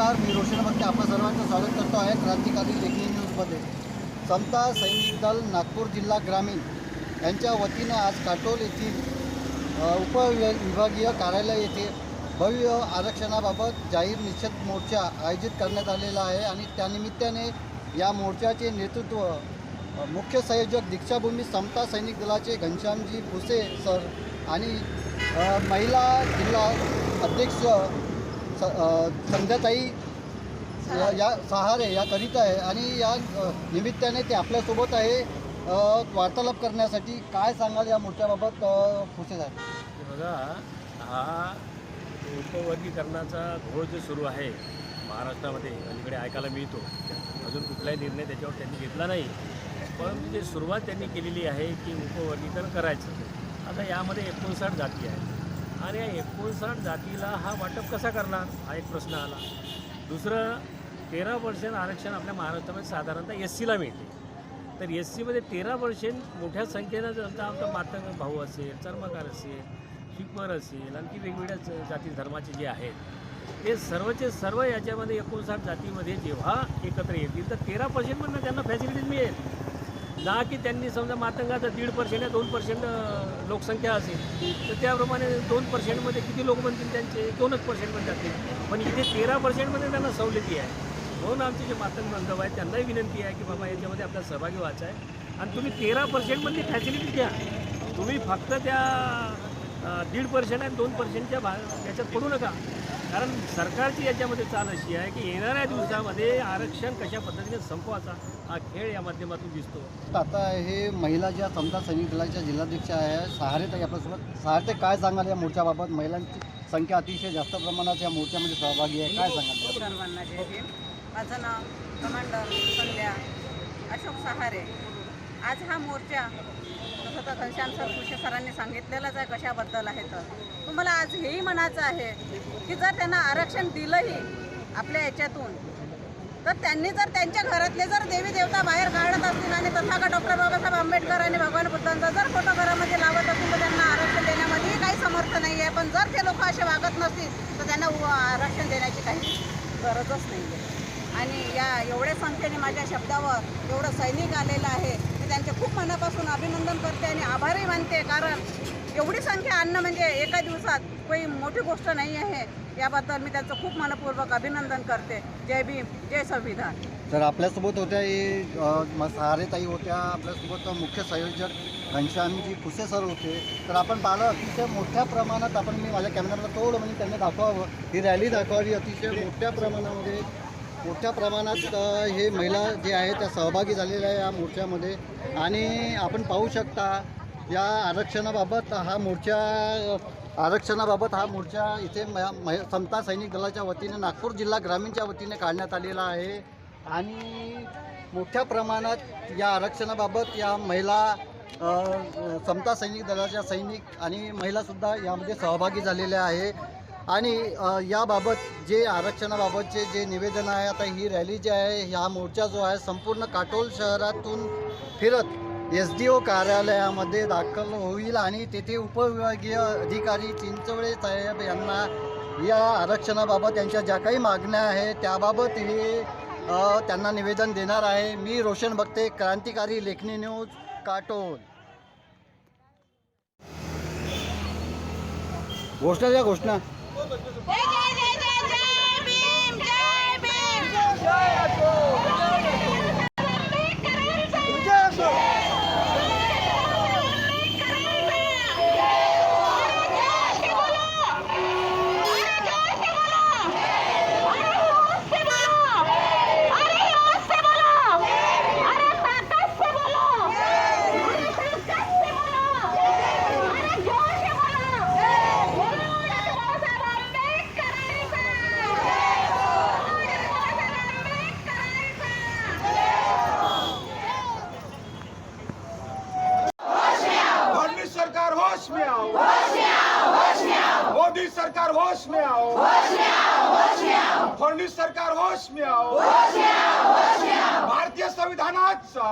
नमस्कार, मी रोशन भक्ते आपल्या सर्वांचं स्वागत करतो आहे क्रांतिकारी लेखनी न्यूजमध्ये। समता सैनिक दल नागपूर जिल्हा ग्रामीण यांच्या वतीनं आज काटोल येथील उपविभागीय कार्यालय येथे भव्य आरक्षणाबाबत जाहीर निषेध मोर्चा आयोजित करण्यात आलेला आहे आणि त्यानिमित्ताने या मोर्चाचे नेतृत्व मुख्य संयोजक दीक्षाभूमी समता सैनिक दलाचे घनश्यामजी भुसे सर आणि महिला जिल्हा अध्यक्ष संध्याताई या सहारे या करीत आहे आणि या निमित्ताने ते आपल्यासोबत आहे वार्तालाप करण्यासाठी। काय सांगाल या मोर्चाबाबत भुसे साहेब? बघा, हा उपवर्गीकरणाचा घोळ जो सुरू आहे महाराष्ट्रामध्ये अलीकडे ऐकायला मिळतो, अजून कुठलाही निर्णय त्याच्यावर त्यांनी घेतला नाही, पण जे सुरुवात त्यांनी केलेली आहे की उपवर्गीकरण करायचं। आता यामध्ये 59 जाती आहेत आणि या 59 जातीला हा वाटप कसा करणार हा एक प्रश्न आला। दुसरं, 13% आरक्षण आपल्या महाराष्ट्रामध्ये साधारणतः SCला मिळते, तर SCमध्ये 13% मोठ्या संख्येनं जर आमचा मातंग भाऊ असेल, चर्मकार असेल, शिकवर असेल, आणखी वेगवेगळ्या जाती धर्माचे जे आहेत ते सर्वचे सर्व याच्यामध्ये 59 जातीमध्ये जेव्हा एकत्र येतील तर 13% त्यांना फॅसिलिटीज मिळेल ना की त्यांनी समजा मातंगाचा 1.5% या 2% लोकसंख्या असेल तर त्याप्रमाणे 2%मध्ये किती लोक बनतील, त्यांचे 2% मध्ये जातील, पण इथे 13%मध्ये त्यांना सवलती आहे। म्हणून आमचे जे मातंग बांधव आहेत त्यांनाही विनंती आहे की बाबा याच्यामध्ये आपल्याला सहभागी व्हायचं आहे आणि तुम्ही 13%मधली फॅसिलिटी द्या, तुम्ही फक्त त्या 1.5% आणि 2%च्या याच्यात पडू नका, कारण सरकारची याच्यामध्ये चाल अशी आहे की येणाऱ्या दिवसामध्ये आरक्षण कशा पद्धतीने संपवायचा हा खेळ या माध्यमातून दिसतो। आता हे महिला ज्या समता सैनिक दलाच्या जिल्हाध्यक्ष आहे सहारेताई आपल्यासोबत। सहारेताई, काय सांगाल या मोर्चाबाबत? महिलांची संख्या अतिशय जास्त प्रमाणात या मोर्चामध्ये सहभागी आहे, काय सांगाल? सर्वांना जय भीम। माझं नाव कमांडर संध्या अशोक सहारे। आज हा मोर्चा तसं तर घनश्याम सर भुसे सरांनी सांगितलेलंच आहे कशाबद्दल आहे, तर तुम्हाला आज हेही म्हणायचं आहे की जर त्यांना आरक्षण दिलंही आपल्या याच्यातून तर त्यांनी जर त्यांच्या घरातले जर देवी देवता बाहेर काढत असतील आणि तथागत डॉक्टर बाबासाहेब आंबेडकर आणि भगवान बुद्धांचा जर फोटो घरामध्ये लावत असतील तर त्यांना आरक्षण देण्यामध्येही काही समर्थ नाही आहे, पण जर ते लोक असे वागत नसतील तर त्यांना आरक्षण देण्याची काही गरजच नाही आहे। आणि या एवढ्या संख्येने माझ्या शब्दावर एवढं सैनिक आलेलं आहे, मी त्यांचे खूप मनापासून अभिनंदन करते आणि आभारही मानते, कारण एवढी संख्या आणणं म्हणजे एका दिवसात काही मोठी गोष्ट नाही आहे। याबद्दल मी त्यांचं खूप मनपूर्वक अभिनंदन करते। जय भीम, जय संविधान। तर आपल्यासोबत होत्या सहारेताई होत्या, आपल्यासोबत मुख्य संयोजक घनश्यामजी भुसे सर होते। तर आपण पाहिलं अतिशय मोठ्या प्रमाणात, आपण मी माझ्या कॅमेऱ्याला थोडं म्हणजे त्यांनी दाखवावं, ही रॅली दाखवावी, अतिशय मोठ्या प्रमाणात हे महिला जे आहेत त्या सहभागी झालेल्या आहे या मोर्चामध्ये। आणि आपण पाहू शकता या आरक्षणाबाबत हा मोर्चा इथे समता सैनिक दलाच्या वतीने नागपूर जिल्हा ग्रामीणच्या वतीने काढण्यात आलेला आहे आणि मोठ्या प्रमाणात या आरक्षणाबाबत या महिला समता सैनिक दलाच्या सैनिक आणि महिलासुद्धा यामध्ये सहभागी झालेल्या आहे। आणि याबाबत जे आरक्षणाबाबतचे जे निवेदन आहे, आता ही रॅली जी आहे, हा मोर्चा जो आहे संपूर्ण काटोल शहरातून फिरत SDO कार्यालयामध्ये दाखल होईल आणि तेथे उपविभागीय अधिकारी चिंचवडे साहेब यांना या आरक्षणाबाबत यांच्या ज्या काही मागण्या आहेत त्याबाबत हे त्यांना निवेदन देणार आहे। मी रोशन भक्ते, क्रांतिकारी लेखनी न्यूज, काटोल। घोषणा होश में आओ, मोदी सरकार होश में आओ, फडणवीस सरकार होश में आओ, भारतीय संविधानाचा